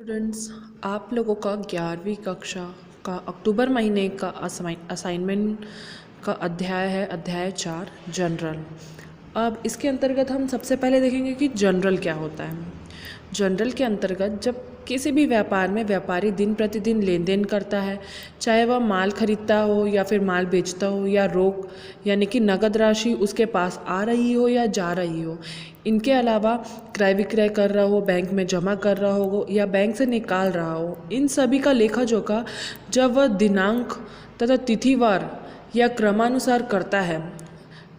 Students, आप लोगों का 11वीं कक्षा का अक्टूबर महीने का असाइनमेंट का अध्याय है अध्याय 4 जनरल। अब इसके अंतर्गत हम सबसे पहले देखेंगे कि जनरल क्या होता है। जनरल के अंतर्गत जब किसी भी व्यापार में व्यापारी दिन प्रतिदिन लेन देन करता है, चाहे वह माल खरीदता हो या फिर माल बेचता हो या रोक यानी कि नगद राशि उसके पास आ रही हो या जा रही हो, इनके अलावा क्रय विक्रय कर रहा हो, बैंक में जमा कर रहा हो या बैंक से निकाल रहा हो, इन सभी का लेखा जोखा जब वह दिनांक तथा तिथिवार या क्रमानुसार करता है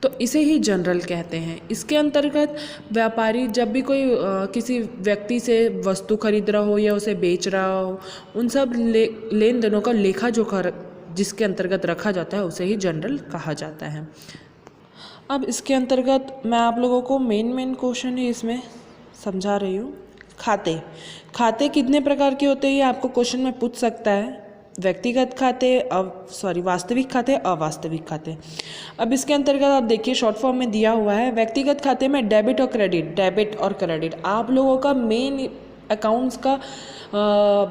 तो इसे ही जनरल कहते हैं। इसके अंतर्गत व्यापारी जब भी कोई किसी व्यक्ति से वस्तु खरीद रहा हो या उसे बेच रहा हो, उन सब लेन देनों का लेखा जोखा जिसके अंतर्गत रखा जाता है उसे ही जनरल कहा जाता है। अब इसके अंतर्गत मैं आप लोगों को मेन क्वेश्चन ही इसमें समझा रही हूँ। खाते कितने प्रकार के होते हैं ये आपको क्वेश्चन में पूछ सकता है। व्यक्तिगत खाते, वास्तविक खाते, अवास्तविक खाते। अब इसके अंतर्गत आप देखिए शॉर्ट फॉर्म में दिया हुआ है। व्यक्तिगत खाते में डेबिट और क्रेडिट आप लोगों का मेन अकाउंट्स का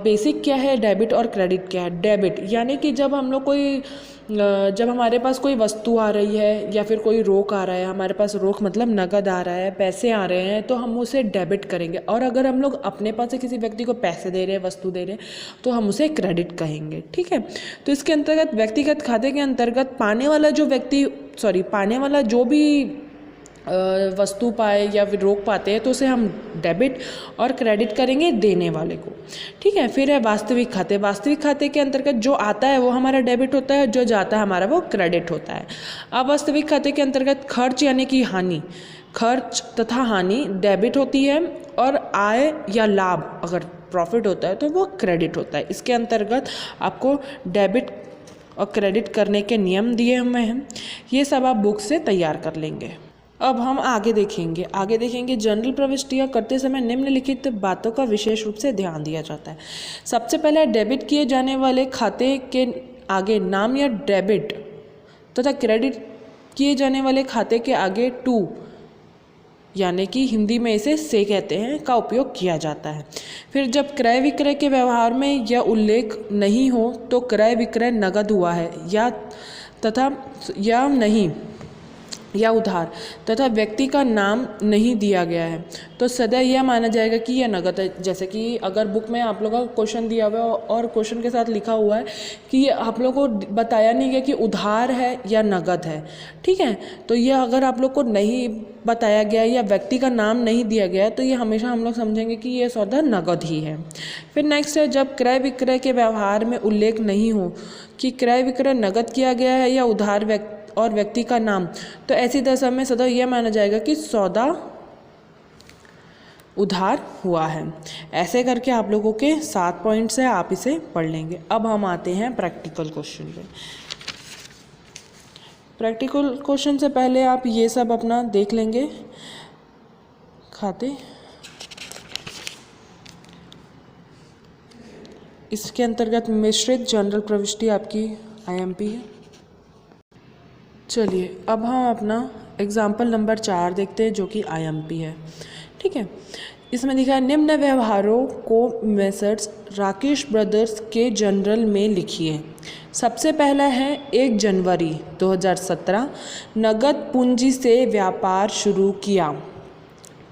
बेसिक क्या है, डेबिट और क्रेडिट क्या है। डेबिट यानी कि जब हमारे पास कोई वस्तु आ रही है या फिर कोई रोक आ रहा है, हमारे पास रोक मतलब नगद आ रहा है, पैसे आ रहे हैं, तो हम उसे डेबिट करेंगे। और अगर हम लोग अपने पास से किसी व्यक्ति को पैसे दे रहे हैं, वस्तु दे रहे हैं, तो हम उसे क्रेडिट कहेंगे। ठीक है, तो इसके अंतर्गत व्यक्तिगत खाते के अंतर्गत पाने वाला जो भी वस्तु पाए या फिर रोक पाते हैं तो उसे हम डेबिट और क्रेडिट करेंगे देने वाले को। ठीक है, फिर है वास्तविक खाते के अंतर्गत जो आता है वो हमारा डेबिट होता है, जो जाता है हमारा वो क्रेडिट होता है। अवास्तविक खाते के अंतर्गत खर्च यानी कि खर्च तथा हानि डेबिट होती है और आय या लाभ अगर प्रॉफिट होता है तो वो क्रेडिट होता है। इसके अंतर्गत आपको डेबिट और क्रेडिट करने के नियम दिए हुए हैं, ये सब आप बुक से तैयार कर लेंगे। अब हम आगे देखेंगे जनरल प्रविष्टियाँ करते समय निम्नलिखित बातों का विशेष रूप से ध्यान दिया जाता है। सबसे पहले डेबिट किए जाने वाले खाते के आगे नाम या डेबिट तथा क्रेडिट किए जाने वाले खाते के आगे टू यानी कि हिंदी में इसे से कहते हैं का उपयोग किया जाता है। फिर जब क्रय विक्रय के व्यवहार में यह उल्लेख नहीं हो तो क्रय विक्रय नगद हुआ है या उधार तथा व्यक्ति का नाम नहीं दिया गया है तो सदैव यह माना जाएगा कि यह नगद है। जैसे कि अगर बुक में आप लोगों का क्वेश्चन दिया हुआ है और क्वेश्चन के साथ लिखा हुआ है कि आप लोगों को बताया नहीं गया कि उधार है या नगद है। ठीक है, तो यह अगर आप लोग को नहीं बताया गया या व्यक्ति का नाम नहीं दिया गया तो ये हमेशा हम लोग समझेंगे कि यह सौदा नगद ही है। फिर नेक्स्ट है जब क्रय विक्रय के व्यवहार में उल्लेख नहीं हो कि क्रय विक्रय नगद किया गया है या उधार व्यक्ति का नाम, तो ऐसी दशा में सदा यह माना जाएगा कि सौदा उधार हुआ है। ऐसे करके आप लोगों के 7 पॉइंट्स है, आप इसे पढ़ लेंगे। अब हम आते हैं प्रैक्टिकल क्वेश्चन पे। प्रैक्टिकल क्वेश्चन से पहले आप ये सब अपना देख लेंगे खाते। इसके अंतर्गत मिश्रित जनरल प्रविष्टि आपकी IMP है। चलिए अब हम अपना एग्जाम्पल नंबर 4 देखते हैं जो कि IMP है। ठीक है, इसमें लिखा है निम्न व्यवहारों को मेसर्स राकेश ब्रदर्स के जनरल में लिखिए। सबसे पहला है 1 जनवरी 2017 नगद पूंजी से व्यापार शुरू किया।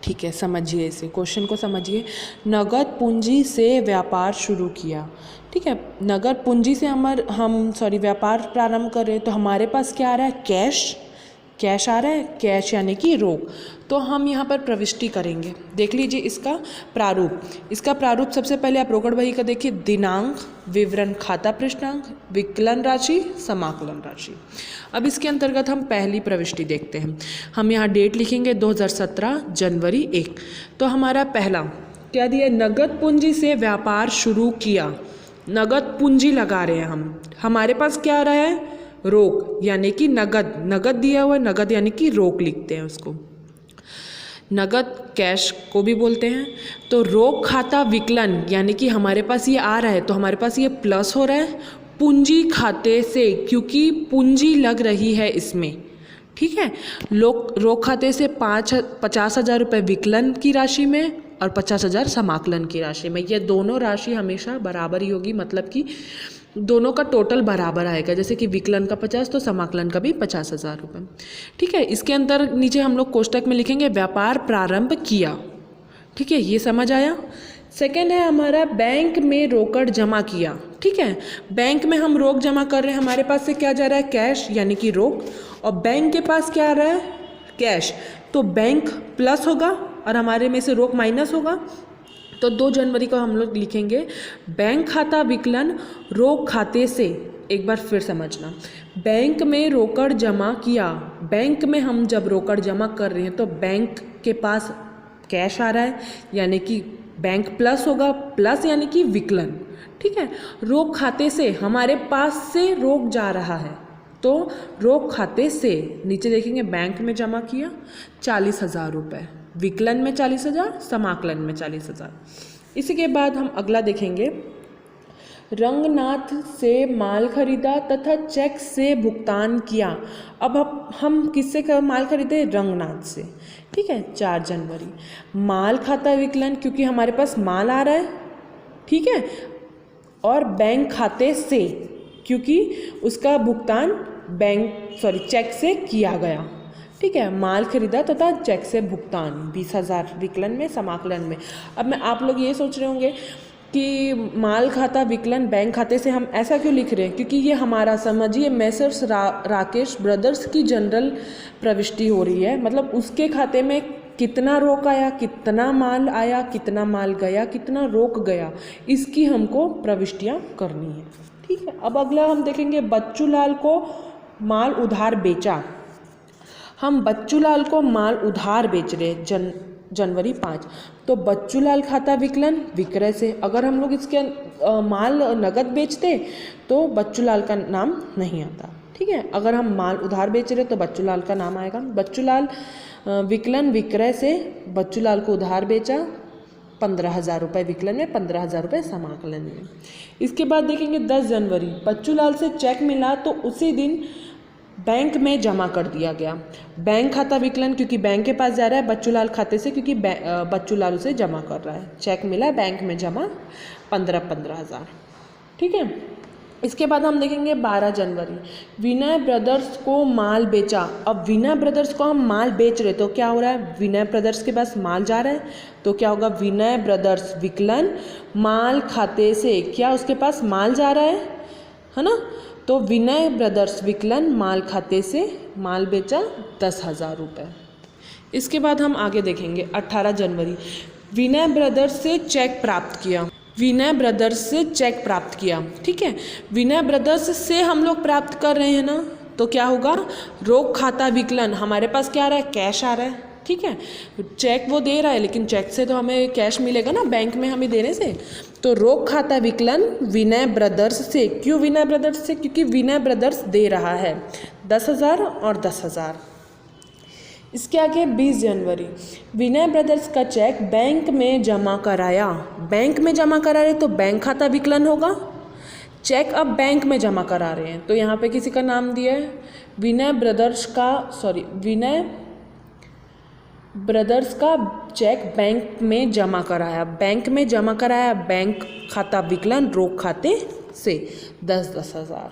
ठीक है, समझिए इसे, क्वेश्चन को समझिए। नगद पूंजी से व्यापार शुरू किया। ठीक है, नगद पूंजी से व्यापार प्रारंभ करें तो हमारे पास क्या आ रहा है, कैश आ रहा है। कैश यानी कि रोक। तो हम यहाँ पर प्रविष्टि करेंगे। देख लीजिए इसका प्रारूप सबसे पहले आप रोकड़ बही का देखिए। दिनांक, विवरण, खाता पृष्ठांक, विकलन राशि, समाकलन राशि। अब इसके अंतर्गत हम पहली प्रविष्टि देखते हैं। हम यहाँ डेट लिखेंगे 2017 जनवरी 1। तो हमारा पहला क्या दिया, नगद पूंजी से व्यापार शुरू किया। नगद पूंजी लगा रहे हैं हम, हमारे पास क्या आ रहा है, रोक यानी कि नगद दिया हुआ है। नगद यानी कि रोक लिखते हैं उसको। नगद कैश को भी बोलते हैं। तो रोक खाता विकलन यानी कि हमारे पास ये आ रहा है तो हमारे पास ये प्लस हो रहा है पूंजी खाते से, क्योंकि पूंजी लग रही है इसमें। ठीक है, रोक खाते से 50,000 रुपये विकलन की राशि में और 50,000 समाकलन की राशि में। ये दोनों राशि हमेशा बराबर ही होगी, मतलब कि दोनों का टोटल बराबर आएगा। जैसे कि विकलन का 50 तो समाकलन का भी 50,000 रुपये। ठीक है, इसके अंदर नीचे हम लोग कोष्टक में लिखेंगे व्यापार प्रारंभ किया। ठीक है, ये समझ आया। सेकेंड है हमारा बैंक में रोकड़ जमा किया। ठीक है, बैंक में हम रोक जमा कर रहे हैं, हमारे पास से क्या जा रहा है, कैश यानी कि रोक, और बैंक के पास क्या आ रहा है, कैश। तो बैंक प्लस होगा और हमारे में से रोक माइनस होगा। तो 2 जनवरी को हम लोग लिखेंगे बैंक खाता विकलन रोक खाते से। एक बार फिर समझना, बैंक में रोकड़ जमा किया। बैंक में हम जब रोकड़ जमा कर रहे हैं तो बैंक के पास कैश आ रहा है यानी कि बैंक प्लस होगा, प्लस यानी कि विकलन। ठीक है, रोक खाते से हमारे पास से रोक जा रहा है तो रोक खाते से नीचे देखेंगे बैंक में जमा किया 40,000 रुपये, विकलन में 40,000, समाकलन में 40,000। इसी के बाद हम अगला देखेंगे रंगनाथ से माल खरीदा तथा चेक से भुगतान किया। अब हम किससे माल खरीदे, रंगनाथ से। ठीक है, 4 जनवरी माल खाता विकलन क्योंकि हमारे पास माल आ रहा है। ठीक है, और बैंक खाते से क्योंकि उसका भुगतान चेक से किया गया। ठीक है, माल खरीदा तथा चेक से भुगतान 20,000 विकलन में, समाकलन में। अब आप लोग ये सोच रहे होंगे कि माल खाता विकलन बैंक खाते से हम ऐसा क्यों लिख रहे हैं, क्योंकि ये हमारा समझिए मैसर्स राकेश ब्रदर्स की जनरल प्रविष्टि हो रही है। मतलब उसके खाते में कितना रोक आया, कितना माल आया, कितना माल गया, कितना रोक गया, इसकी हमको प्रविष्टियाँ करनी है। ठीक है, अब अगला हम देखेंगे बच्चू लाल को माल उधार बेचा। हम बच्चू लाल को माल उधार बेच रहे जनवरी 5, तो बच्चू लाल खाता विकलन विक्रय से। अगर हम लोग इसके माल नगद बेचते तो बच्चू लाल का नाम नहीं आता। ठीक है, अगर हम माल उधार बेच रहे तो बच्चू लाल का नाम आएगा। बच्चू लाल विकलन विक्रय से, बच्चू लाल को उधार बेचा 15,000 रुपये विकलन में, 15,000 रुपये समाकलन में। इसके बाद देखेंगे 10 जनवरी बच्चू लाल से चेक मिला तो उसी दिन बैंक में जमा कर दिया गया। बैंक खाता विकलन क्योंकि बैंक के पास जा रहा है, बच्चू लाल खाते से क्योंकि बच्चू लाल उसे जमा कर रहा है। चेक मिला बैंक में जमा 15,000। ठीक है, इसके बाद हम देखेंगे 12 जनवरी विनय ब्रदर्स को माल बेचा। अब विनय ब्रदर्स को हम माल बेच रहे तो क्या हो रहा है, विनय ब्रदर्स के पास माल जा रहा है तो क्या होगा, विनय ब्रदर्स विकलन माल खाते से, क्या उसके पास माल जा रहा है ना, तो विनय ब्रदर्स विकलन माल खाते से माल बेचा 10,000 रुपये। इसके बाद हम आगे देखेंगे 18 जनवरी विनय ब्रदर्स से चेक प्राप्त किया। विनय ब्रदर्स से चेक प्राप्त किया। ठीक है, विनय ब्रदर्स से हम लोग प्राप्त कर रहे हैं ना, तो क्या होगा, रोक खाता विकलन, हमारे पास क्या आ रहा है, कैश आ रहा है। ठीक है, चेक वो दे रहा है लेकिन चेक से तो हमें कैश मिलेगा ना बैंक में हमें देने से, तो रोक खाता विकलन विनय ब्रदर्स से। क्यों विनय ब्रदर्स से, क्योंकि विनय ब्रदर्स दे रहा है 10,000 और 10,000। इसके आगे 20 जनवरी विनय ब्रदर्स का चेक बैंक में जमा कराया। बैंक में जमा करा रहे तो बैंक खाता विकलन होगा। चेक अब बैंक में जमा करा रहे हैं तो यहाँ पे किसी का नाम दिया है, विनय ब्रदर्स का चेक बैंक में जमा कराया। बैंक में जमा कराया, बैंक खाता विकलन रोक खाते से 10,000।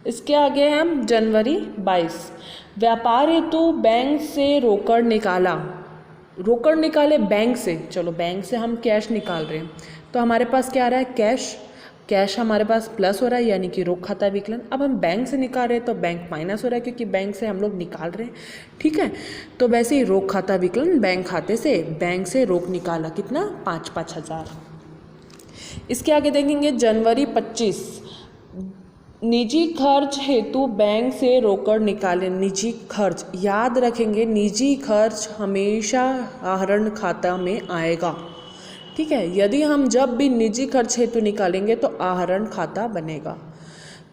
इसके आगे हम जनवरी 22 व्यापार हेतु बैंक से रोकड़ निकाला। रोकड़ निकाले बैंक से, चलो बैंक से हम कैश निकाल रहे हैं तो हमारे पास क्या आ रहा है, कैश। कैश हमारे पास प्लस हो रहा है यानी कि रोक खाता विकलन। अब हम बैंक से निकाल रहे हैं तो बैंक माइनस हो रहा है क्योंकि बैंक से हम लोग निकाल रहे हैं। ठीक है, तो वैसे ही रोक खाता विकलन बैंक खाते से, बैंक से रोक निकाला कितना, 5,000। इसके आगे देखेंगे जनवरी 25 निजी खर्च हेतु बैंक से रोकड़ निकाले। निजी खर्च याद रखेंगे, निजी खर्च हमेशा आहरण खाता में आएगा। ठीक है, यदि हम जब भी निजी खर्च हेतु निकालेंगे तो आहरण खाता बनेगा।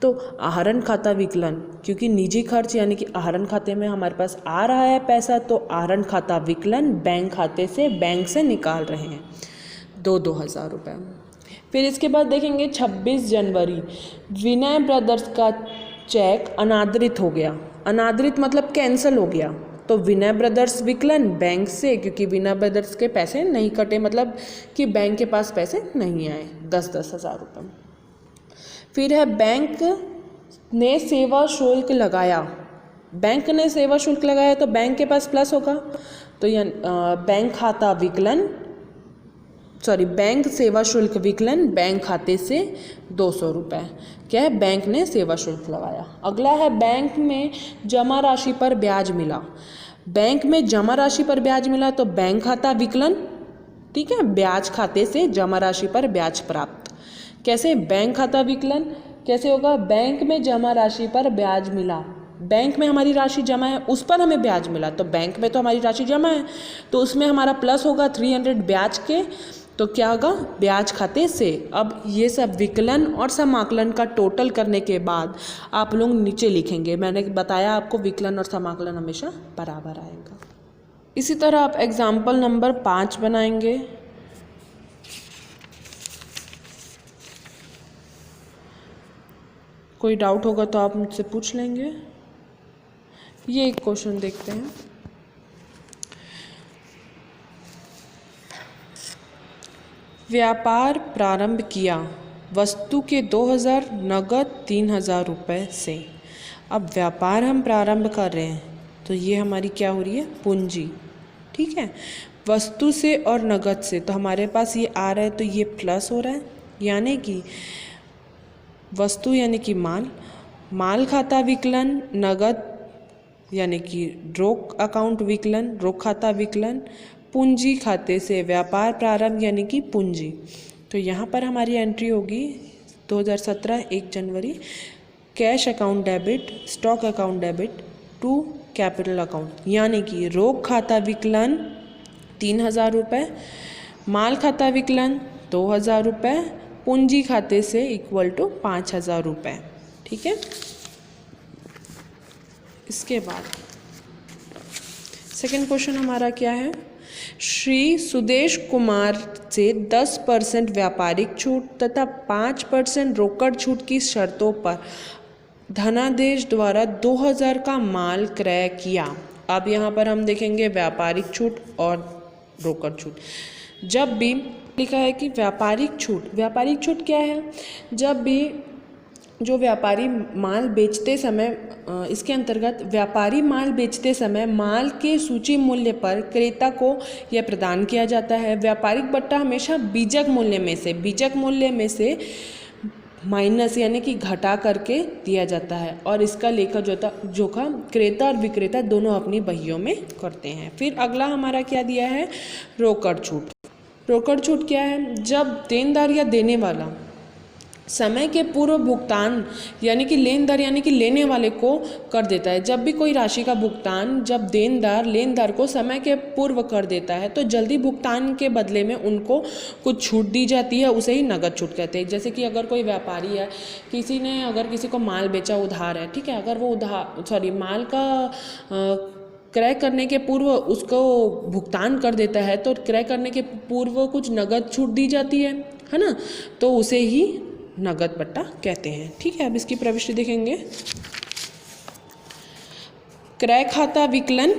तो आहरण खाता विकलन, क्योंकि निजी खर्च यानी कि आहरण खाते में हमारे पास आ रहा है पैसा, तो आहरण खाता विकलन बैंक खाते से, बैंक से निकाल रहे हैं 2,000 रुपये। फिर इसके बाद देखेंगे 26 जनवरी विनय ब्रदर्स का चेक अनादृत हो गया। अनादृत मतलब कैंसिल हो गया। तो विनय ब्रदर्स विकलन बैंक से, क्योंकि विनय ब्रदर्स के पैसे नहीं कटे, मतलब कि बैंक के पास पैसे नहीं आए 10-10 हज़ार रुपये। फिर है बैंक ने सेवा शुल्क लगाया, बैंक ने सेवा शुल्क लगाया तो बैंक के पास प्लस होगा, तो यह बैंक खाता विकलन बैंक सेवा शुल्क विकलन बैंक खाते से 200 रुपये। क्या है? बैंक ने सेवा शुल्क लगाया। अगला है बैंक में जमा राशि पर ब्याज मिला, बैंक में जमा राशि पर ब्याज मिला तो बैंक खाता विकलन, ठीक है, ब्याज खाते से जमा राशि पर ब्याज प्राप्त। कैसे? बैंक खाता विकलन कैसे होगा? बैंक में जमा राशि पर ब्याज मिला, बैंक में हमारी राशि जमा है, उस पर हमें ब्याज मिला, तो बैंक में तो हमारी राशि जमा है तो उसमें हमारा प्लस होगा 300 ब्याज के, तो क्या होगा? ब्याज खाते से। अब ये सब विकलन और समाकलन का टोटल करने के बाद आप लोग नीचे लिखेंगे। मैंने बताया आपको विकलन और समाकलन हमेशा बराबर आएगा। इसी तरह आप एग्जाम्पल नंबर 5 बनाएंगे। कोई डाउट होगा तो आप मुझसे पूछ लेंगे। ये एक क्वेश्चन देखते हैं। व्यापार प्रारंभ किया, वस्तु के 2000, नगद 3000 रुपये से। अब व्यापार हम प्रारंभ कर रहे हैं तो ये हमारी क्या हो रही है? पूंजी, ठीक है। वस्तु से और नगद से, तो हमारे पास ये आ रहा है तो ये प्लस हो रहा है, यानी कि वस्तु यानी कि माल खाता विकलन, नगद यानी कि रोक अकाउंट विकलन, रोक खाता विकलन, पूंजी खाते से व्यापार प्रारंभ यानी कि पूंजी। तो यहाँ पर हमारी एंट्री होगी 2017 1 जनवरी, cash account debit, stock account debit to capital account, यानी कि रोक खाता विकलन 3000 रुपये, माल खाता विकलन 2000 रुपये, पूंजी खाते से इक्वल टू 5000 रुपये, ठीक है। इसके बाद सेकंड क्वेश्चन हमारा क्या है? श्री सुदेश कुमार से 10% व्यापारिक छूट तथा 5% रोकड़ छूट की शर्तों पर धनादेश द्वारा 2000 का माल क्रय किया। अब यहाँ पर हम देखेंगे व्यापारिक छूट और रोकड़ छूट। जब भी लिखा है कि व्यापारिक छूट क्या है? जब भी जो व्यापारी माल बेचते समय, इसके अंतर्गत व्यापारी माल बेचते समय माल के सूची मूल्य पर क्रेता को यह प्रदान किया जाता है। व्यापारिक बट्टा हमेशा बीजक मूल्य में से माइनस यानी कि घटा करके दिया जाता है, और इसका लेखा जोखा क्रेता और विक्रेता दोनों अपनी बहियों में करते हैं। फिर अगला हमारा क्या दिया है? रोकड़ छूट। रोकड़ छूट क्या है? जब देनदार या देने वाला समय के पूर्व भुगतान यानी कि लेनदार यानी कि लेने वाले को कर देता है। जब भी कोई राशि का भुगतान जब देनदार लेनदार को समय के पूर्व कर देता है तो जल्दी भुगतान के बदले में उनको कुछ छूट दी जाती है, उसे ही नगद छूट कहते हैं। जैसे कि अगर कोई व्यापारी है, किसी ने अगर किसी को माल बेचा उधार है, ठीक है, अगर वो माल का क्रय करने के पूर्व उसको भुगतान कर देता है तो क्रय करने के पूर्व कुछ नगद छूट दी जाती है ना, तो उसे ही नगद बट्टा कहते हैं, ठीक है। अब इसकी प्रविष्टि देखेंगे। क्रय खाता विकलन,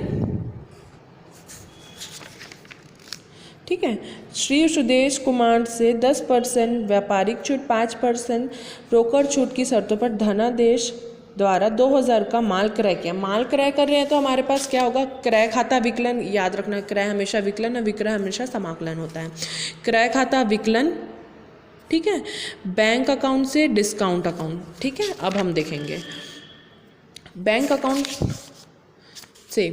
ठीक है, श्री सुदेश कुमार से 10% व्यापारिक छूट, 5% रोकड़ छूट की शर्तों पर धनादेश द्वारा 2000 का माल क्रय किया। माल क्रय कर रहे हैं तो हमारे पास क्या होगा? क्रय खाता विकलन। याद रखना, क्रय हमेशा विकलन और विक्रय हमेशा समाकलन होता है। क्रय खाता विकलन, ठीक है, बैंक अकाउंट से डिस्काउंट अकाउंट, ठीक है। अब हम देखेंगे बैंक अकाउंट से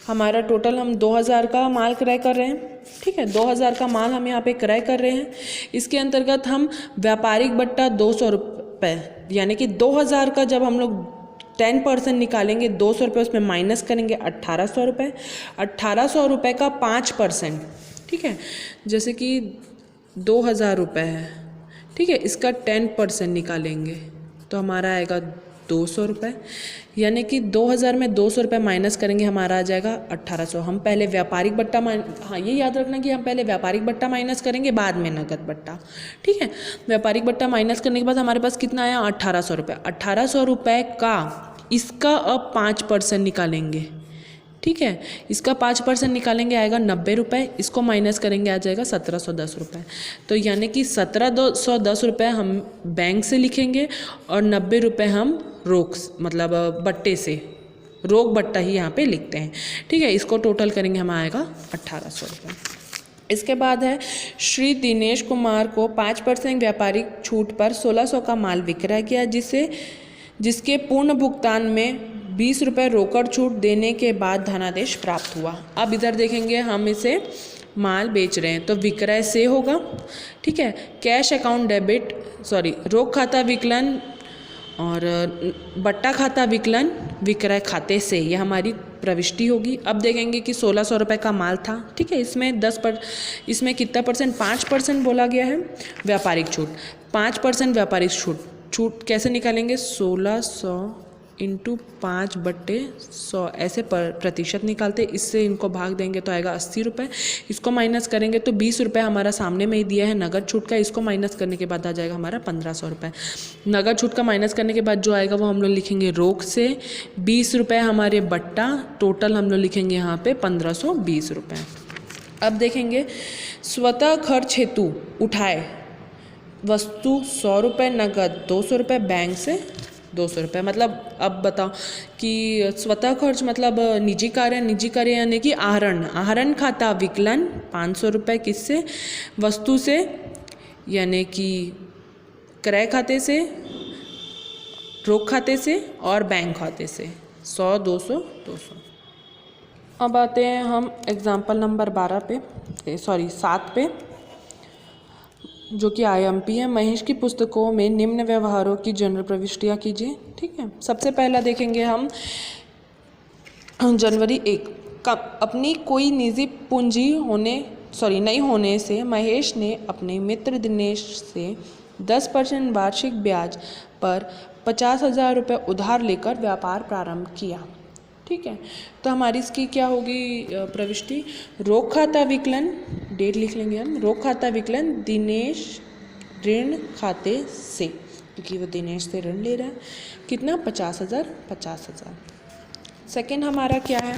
हमारा टोटल हम 2000 का माल क्रय कर रहे हैं, ठीक है, 2000 का माल हम यहाँ पे क्रय कर रहे हैं। इसके अंतर्गत हम व्यापारिक बट्टा 200 रुपये, यानी कि 2000 का जब हम लोग 10% निकालेंगे, 200 रुपये उसमें माइनस करेंगे 1800 रुपये। 1800 रुपये का 5%, ठीक है, जैसे कि 2000 रुपये है, ठीक है, इसका 10% निकालेंगे तो हमारा आएगा 200 रुपये, यानी कि 2000 में 200 रुपये माइनस करेंगे, हमारा आ जाएगा 1800। हम पहले व्यापारिक बट्टा हाँ ये याद रखना कि हम पहले व्यापारिक बट्टा माइनस करेंगे, बाद में नगद बट्टा, ठीक है। व्यापारिक बट्टा माइनस करने के बाद हमारे पास कितना आया? 1800 रुपये। 1800 रुपये का इसका अब 5% निकालेंगे, ठीक है। इसका 5% निकालेंगे आएगा 90 रुपये, इसको माइनस करेंगे आ जाएगा 1710 रुपये। तो यानी कि 1710 रुपये हम बैंक से लिखेंगे और 90 रुपये हम रोक मतलब बट्टे से, रोक बट्टा ही यहाँ पे लिखते हैं। ठीक है, इसको टोटल करेंगे हम आएगा 1800 रुपये। इसके बाद है श्री दिनेश कुमार को 5% व्यापारिक छूट पर 1600 का माल विक्रय किया, जिसके पूर्ण भुगतान में 20 रुपये रोकड़ छूट देने के बाद धनादेश प्राप्त हुआ। अब इधर देखेंगे हम इसे माल बेच रहे हैं तो विक्रय से होगा। ठीक है, कैश अकाउंट डेबिट रोक खाता विकलन और बट्टा खाता विकलन विक्रय खाते से, यह हमारी प्रविष्टि होगी। अब देखेंगे कि 1600 रुपये का माल था। ठीक है, इसमें कितना परसेंट, 5% बोला गया है व्यापारिक छूट। 5% व्यापारिक छूट कैसे निकालेंगे, 1600 इंटू 5/100 ऐसे प्रतिशत निकालते, इससे इनको भाग देंगे तो आएगा 80 रुपये। इसको माइनस करेंगे तो 20 रुपये हमारा सामने में ही दिया है नगद छूट का, इसको माइनस करने के बाद आ जाएगा हमारा 1500 रुपये। नगद छूट का माइनस करने के बाद जो आएगा वो हम लोग लिखेंगे रोक से, 20 रुपये हमारे बट्टा, टोटल हम लोग लिखेंगे यहाँ पे 1520 रुपये। अब देखेंगे स्वतः खर्च हेतु उठाए वस्तु 100 रुपये, नगद 200 रुपये, बैंक से 200 रुपये। मतलब अब बताओ कि स्वतः खर्च मतलब निजी कार्य यानी कि आहरण खाता विकलन 500 रुपये, किससे, वस्तु से यानी कि क्रय खाते से, रोक खाते से और बैंक खाते से, 100 200 200। अब आते हैं हम एग्जाम्पल नंबर 7 पे, जो कि IMP है। महेश की पुस्तकों में निम्न व्यवहारों की जनरल प्रविष्टियाँ कीजिए। ठीक है, सबसे पहला देखेंगे हम जनवरी 1 का अपनी कोई निजी पूंजी नहीं होने से महेश ने अपने मित्र दिनेश से 10% वार्षिक ब्याज पर 50,000 रुपये उधार लेकर व्यापार प्रारंभ किया। ठीक है, तो हमारी इसकी क्या होगी प्रविष्टि, रोक खाता विकलन, डेट लिख लेंगे हम, रोक खाता विकलन दिनेश ऋण खाते से, क्योंकि वो दिनेश से ऋण ले रहा है, कितना 50,000। सेकेंड हमारा क्या है,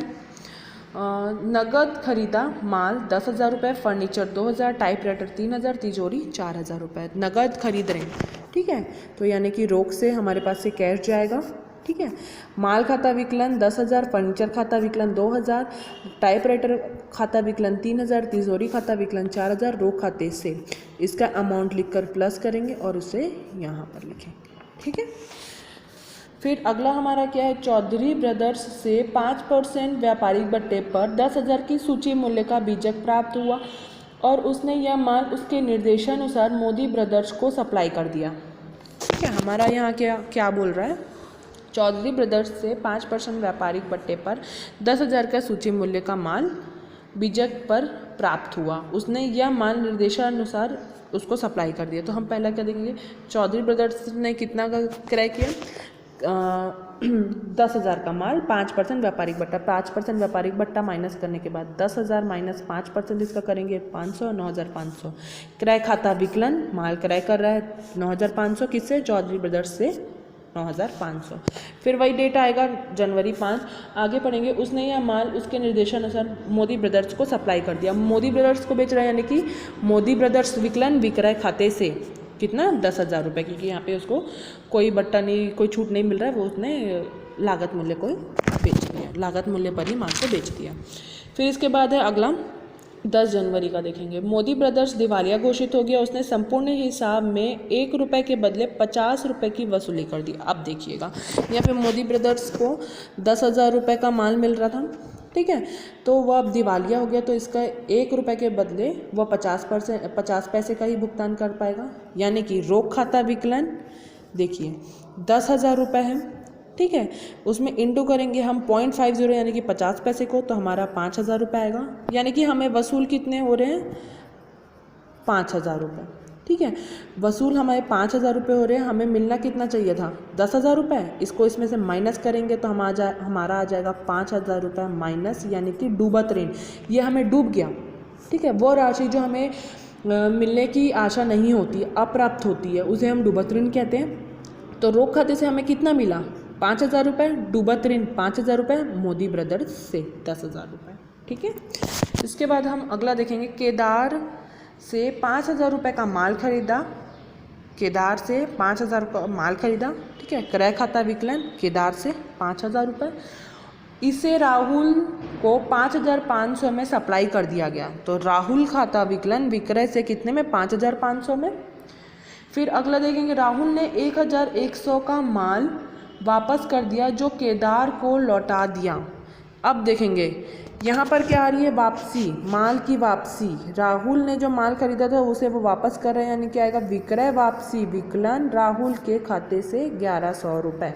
नगद खरीदा माल 10,000 रुपये, फर्नीचर 2,000, टाइपराइटर 3,000, तिजोरी 4,000 रुपये, नगद खरीद रहे हैं। ठीक है, तो यानी कि रोक से हमारे पास से कैश जाएगा। ठीक है, माल खाता विकलन 10,000, फर्नीचर खाता विकलन 2,000, टाइपराइटर खाता विकलन 3,000, तिजोरी खाता विकलन 4,000, रोक खाते से इसका अमाउंट लिखकर प्लस करेंगे और उसे यहाँ पर लिखेंगे। ठीक है, फिर अगला हमारा क्या है, चौधरी ब्रदर्स से 5% व्यापारिक बट्टे पर 10,000 की सूची मूल्य का बीजक प्राप्त हुआ और उसने यह माल उसके निर्देशानुसार मोदी ब्रदर्स को सप्लाई कर दिया। ठीक है, हमारा यहाँ क्या बोल रहा है, चौधरी ब्रदर्स से 5% व्यापारिक बट्टे पर 10,000 का सूची मूल्य का माल बीजक पर प्राप्त हुआ, उसने यह माल निर्देशानुसार उसको सप्लाई कर दिया। तो हम पहला क्या देखेंगे, चौधरी ब्रदर्स ने कितना का क्रय किया, 10,000 का माल, 5% व्यापारिक बट्टा, 5% व्यापारिक बट्टा माइनस करने के बाद 10,000 माइनस 5% इसका करेंगे 500, 9,500। क्रय खाता विकलन, माल क्रय कर रहा है 9,500, किससे, चौधरी ब्रदर्स से 9,500। फिर वही डेट आएगा जनवरी 5, आगे पढ़ेंगे, उसने यह माल उसके निर्देशानुसार मोदी ब्रदर्स को सप्लाई कर दिया। मोदी ब्रदर्स को बेच रहा है यानी कि मोदी ब्रदर्स विकलन विक्रय खाते से, कितना, 10,000 रुपये, क्योंकि यहाँ पे उसको कोई बट्टा नहीं, कोई छूट नहीं मिल रहा है, वो उसने लागत मूल्य को बेच दिया, लागत मूल्य पर ही माल को बेच दिया। फिर इसके बाद है अगला 10 जनवरी का देखेंगे, मोदी ब्रदर्स दिवालिया घोषित हो गया, उसने संपूर्ण हिसाब में 1 रुपये के बदले 50 रुपये की वसूली कर दी। अब देखिएगा यहाँ पे मोदी ब्रदर्स को 10,000 रुपये का माल मिल रहा था। ठीक है, तो वह अब दिवालिया हो गया, तो इसका 1 रुपये के बदले वह 50 पैसे का ही भुगतान कर पाएगा, यानी कि रोक खाता विकलन देखिए 10,000 रुपये है। ठीक है, उसमें इंटू करेंगे हम 0.50 यानी कि 50 पैसे को, तो हमारा 5,000 रुपये आएगा, यानी कि हमें वसूल कितने हो रहे हैं, 5,000 रुपये। ठीक है, वसूल हमारे 5,000 रुपये हो रहे हैं, हमें मिलना कितना चाहिए था, 10,000 रुपये। इसको इसमें से माइनस करेंगे तो हमारा आ जाएगा 5,000 रुपये माइनस, यानी कि डूबत ऋण, ये हमें डूब गया। ठीक है, वो राशि जो हमें मिलने की आशा नहीं होती, अप्राप्त होती है, उसे हम डूबत ऋण कहते हैं। तो रोक खाते से हमें कितना मिला, 5,000 रुपये, डूबत ऋण 5,000 रुपये, मोदी ब्रदर्स से 10,000 रुपये। ठीक है, इसके बाद हम अगला देखेंगे, केदार से 5,000 रुपये का माल खरीदा, केदार से 5,000 का माल खरीदा। ठीक है, क्रय खाता विकलन केदार से 5,000 रुपये, इसे राहुल को 5,500 में सप्लाई कर दिया गया, तो राहुल खाता विकलन विक्रय से कितने में, 5,500 में। फिर अगला देखेंगे, राहुल ने 1,100 का माल वापस कर दिया जो केदार को लौटा दिया। अब देखेंगे यहाँ पर क्या आ रही है, वापसी, माल की वापसी। राहुल ने जो माल खरीदा था उसे वो वापस कर रहे हैं, यानी क्या आएगा, विक्रय वापसी विकलन राहुल के खाते से 1,100 रुपये।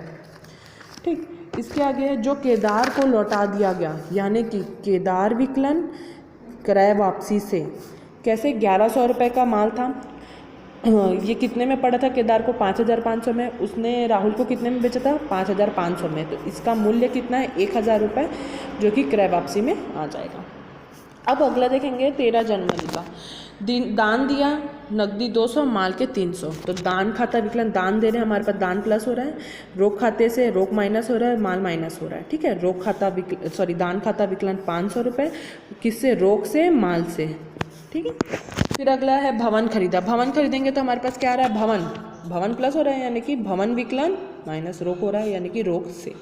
ठीक, इसके आगे जो केदार को लौटा दिया गया, यानी कि केदार विकलन क्रय वापसी से कैसे, 1,100 रुपये का माल था, ये कितने में पड़ा था केदार को, 5,500 में, उसने राहुल को कितने में बेचा था, 5,500 में, तो इसका मूल्य कितना है, 1,000 रुपये, जो कि क्रय वापसी में आ जाएगा। अब अगला देखेंगे 13 जनवरी का, दान दिया, नकदी 200, माल के 300, तो दान खाता विकलन, दान दे रहे हैं, हमारे पास दान प्लस हो रहा है, रोक खाते से रोक माइनस हो रहा है, माल माइनस हो रहा है। ठीक है, रोक खाता दान खाता विकलन 500 रुपये, किससे, रोक से, माल से। ठीक है, फिर अगला है भवन खरीदा, भवन खरीदेंगे तो हमारे पास क्या आ रहा है, भवन, भवन प्लस हो रहा है, यानी कि भवन विकलन माइनस रोक हो रहा है, यानी कि रोक से।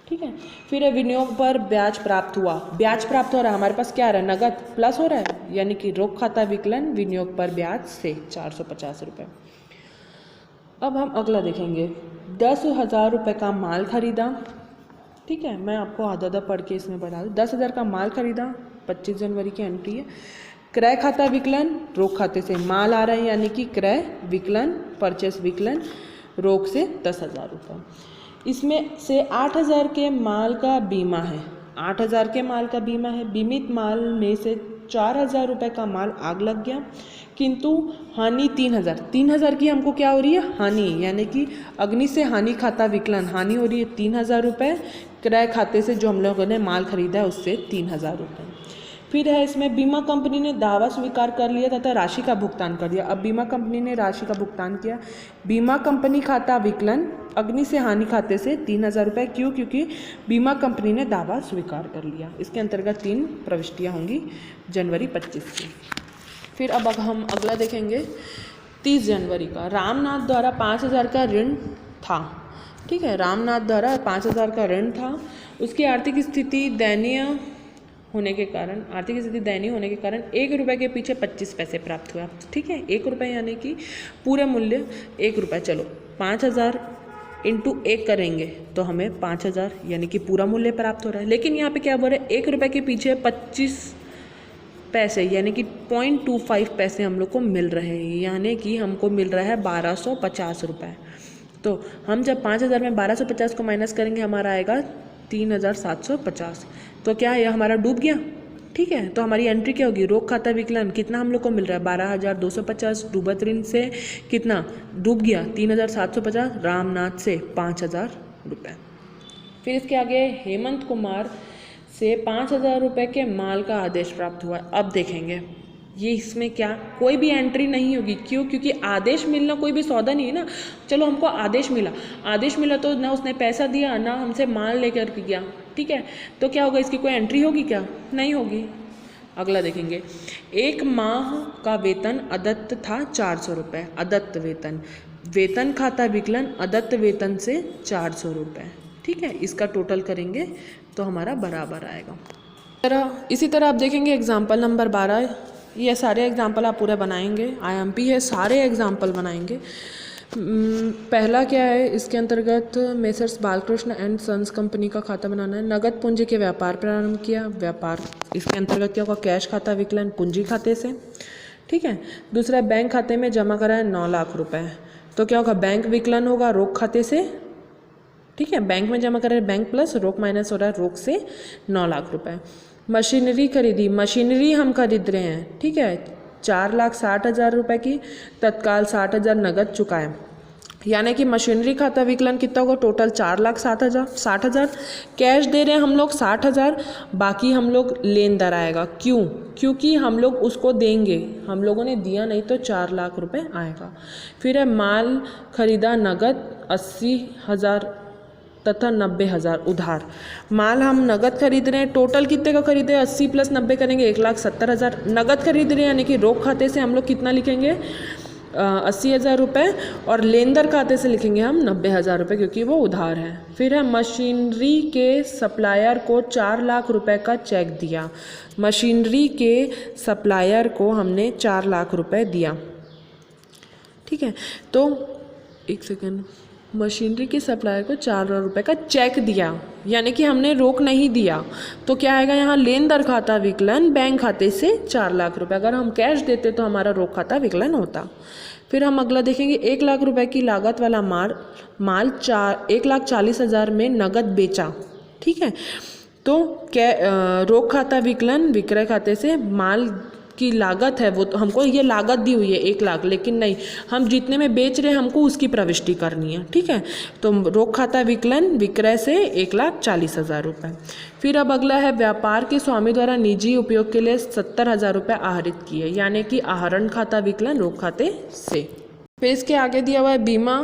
ठीक है, फिर विनियोग पर ब्याज प्राप्त हुआ, ब्याज प्राप्त हो रहा है, हमारे पास क्या आ रहा है, नगद प्लस हो रहा है, यानी कि रोक खाता विकलन विनियोग पर ब्याज से 450 रुपये। अब हम अगला देखेंगे, 10,000 रुपये का माल खरीदा। ठीक है, मैं आपको आधा पढ़ के इसमें बता दूँ, 10,000 का माल खरीदा, 25 जनवरी की एंट्री है। क्रय खाता विकलन रोक खाते से माल आ रहा है, यानी कि क्रय विकलन परचेस विकलन रोक से 10,000 रुपये। इसमें से 8,000 के माल का बीमा है, 8,000 के माल का बीमा है, बीमित माल में से 4,000 रुपये का माल आग लग गया, किंतु हानि 3,000 की हमको क्या हो रही है, हानि, यानी कि अग्नि से हानि खाता विकलन हानि हो रही है 3,000 रुपये, क्रय खाते से जो हम लोगों ने माल खरीदा है उससे 3,000 रुपये। फिर है इसमें, बीमा कंपनी ने दावा स्वीकार कर लिया तथा राशि का भुगतान कर दिया। अब बीमा कंपनी ने राशि का भुगतान किया, बीमा कंपनी खाता विकलन अग्नि से हानि खाते से 3,000 रुपये, क्यों, क्योंकि बीमा कंपनी ने दावा स्वीकार कर लिया। इसके अंतर्गत 3 प्रविष्टियाँ होंगी जनवरी 25 की। फिर अब हम अगला देखेंगे 30 जनवरी का, रामनाथ द्वारा 5,000 का ऋण था। ठीक है, रामनाथ द्वारा 5,000 का ऋण था, उसकी आर्थिक स्थिति दयनीय होने के कारण 1 रुपये के पीछे 25 पैसे प्राप्त हुआ। ठीक है, 1 रुपये यानी कि पूरे मूल्य 1 रुपये, चलो 5,000 इंटू 1 करेंगे तो हमें 5,000 यानी कि पूरा मूल्य प्राप्त हो रहा है। लेकिन यहाँ पे क्या बोल रहे हैं, 1 रुपये के पीछे 25 पैसे यानी कि 0.25 पैसे हम लोग को मिल रहे हैं, यानी कि हमको मिल रहा है 1,250 रुपये। तो हम जब 5,000 में 1,250 को माइनस करेंगे, हमारा आएगा 3,750। तो क्या है, हमारा डूब गया। ठीक है, तो हमारी एंट्री क्या होगी, रोक खाता विकलन कितना हम लोग को मिल रहा है, 12,250, डूबत ऋण से कितना डूब गया, 3,750, रामनाथ से 5,000 रुपये। फिर इसके आगे हेमंत कुमार से 5,000 रुपये के माल का आदेश प्राप्त हुआ। अब देखेंगे ये इसमें क्या, कोई भी एंट्री नहीं होगी, क्यों, क्योंकि आदेश मिलना कोई भी सौदा नहीं है ना। चलो हमको आदेश मिला तो ना उसने पैसा दिया ना हमसे माल लेकर के गया। ठीक है, तो क्या होगा, इसकी कोई एंट्री होगी क्या, नहीं होगी। अगला देखेंगे, 1 माह का वेतन अदत्त था 400 रुपये, अदत्त वेतन, वेतन खाता विकलन अदत्त वेतन से 400 रुपये। ठीक है, इसका टोटल करेंगे तो हमारा बराबर आएगा। इसी तरह आप देखेंगे एग्जाम्पल नंबर 12, ये सारे एग्जाम्पल आप पूरे बनाएंगे, IMP है, सारे एग्जाम्पल बनाएंगे। पहला क्या है, इसके अंतर्गत Messrs Balkrishna and sons company का खाता बनाना है, नगद पूंजी के व्यापार प्रारंभ किया, व्यापार, इसके अंतर्गत क्या होगा, कैश खाता विकलन पूंजी खाते से। ठीक है, दूसरा बैंक खाते में जमा करा है 9 लाख रुपए, तो क्या होगा, बैंक विकलन होगा रोक खाते से। ठीक है, बैंक में जमा करा है, बैंक प्लस रोक माइनस हो रहा है रोक से 9 लाख रुपए। मशीनरी खरीदी, मशीनरी हम खरीद रहे हैं। ठीक है, 4,60,000 रुपये की, तत्काल 60,000 नगद चुकाएं, यानी कि मशीनरी खाता विकलन कितना होगा, टोटल 4,60,000। कैश दे रहे हैं हम लोग 60,000, बाकी हम लोग लेनदार आएगा, क्यों, क्योंकि हम लोग उसको देंगे, हम लोगों ने दिया नहीं तो 4 लाख रुपए आएगा। फिर है माल खरीदा नगद 80,000 तथा 90,000 उधार। माल हम नगद खरीद रहे हैं, टोटल कितने का खरीदे, 80 + 90 करेंगे 1,70,000। नगद खरीद रहे हैं यानी कि रोक खाते से हम लोग कितना लिखेंगे, 80,000 रुपये, और लेनदार खाते से लिखेंगे हम 90,000 रुपये क्योंकि वो उधार है। फिर है मशीनरी के सप्लायर को 4 लाख रुपए का चेक दिया। मशीनरी के सप्लायर को हमने 4 लाख रुपए दिया, ठीक है। तो एक सेकेंड, मशीनरी के सप्लायर को 4 लाख रुपए का चेक दिया यानी कि हमने रोक नहीं दिया, तो क्या आएगा यहाँ, लेनदार खाता विकलन बैंक खाते से 4 लाख रुपए। अगर हम कैश देते तो हमारा रोक खाता विकलन होता। फिर हम अगला देखेंगे, 1 लाख रुपए की लागत वाला माल 1,40,000 में नगद बेचा, ठीक है। तो रोक खाता विकलन विक्रय खाते से माल की लागत है वो, तो हमको ये लागत दी हुई है 1 लाख, लेकिन नहीं, हम जितने में बेच रहे हैं हमको उसकी प्रविष्टि करनी है, ठीक है। तो रोक खाता विकलन विक्रय से 1,40,000 रुपये। फिर अब अगला है, व्यापार के स्वामी द्वारा निजी उपयोग के लिए 70,000 रुपये आहरित किए, यानी कि आहरण खाता विकलन रोक खाते से। फिर इसके आगे दिया हुआ है, बीमा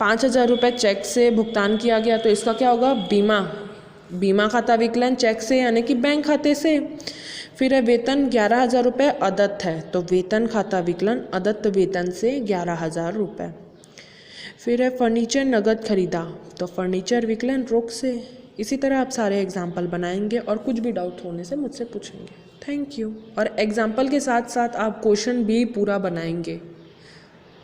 5,000 रुपये चेक से भुगतान किया गया, तो इसका क्या होगा, बीमा खाता विकलन चेक से यानी कि बैंक खाते से। फिर है, वेतन 11,000 रुपये अदत्त है, तो वेतन खाता विकलन अदत्त वेतन से 11,000 रुपये। फिर है, फर्नीचर नगद खरीदा, तो फर्नीचर विकलन रोक से। इसी तरह आप सारे एग्जाम्पल बनाएंगे और कुछ भी डाउट होने से मुझसे पूछेंगे। Thank you. और एग्जाम्पल के साथ साथ आप क्वेश्चन भी पूरा बनाएंगे।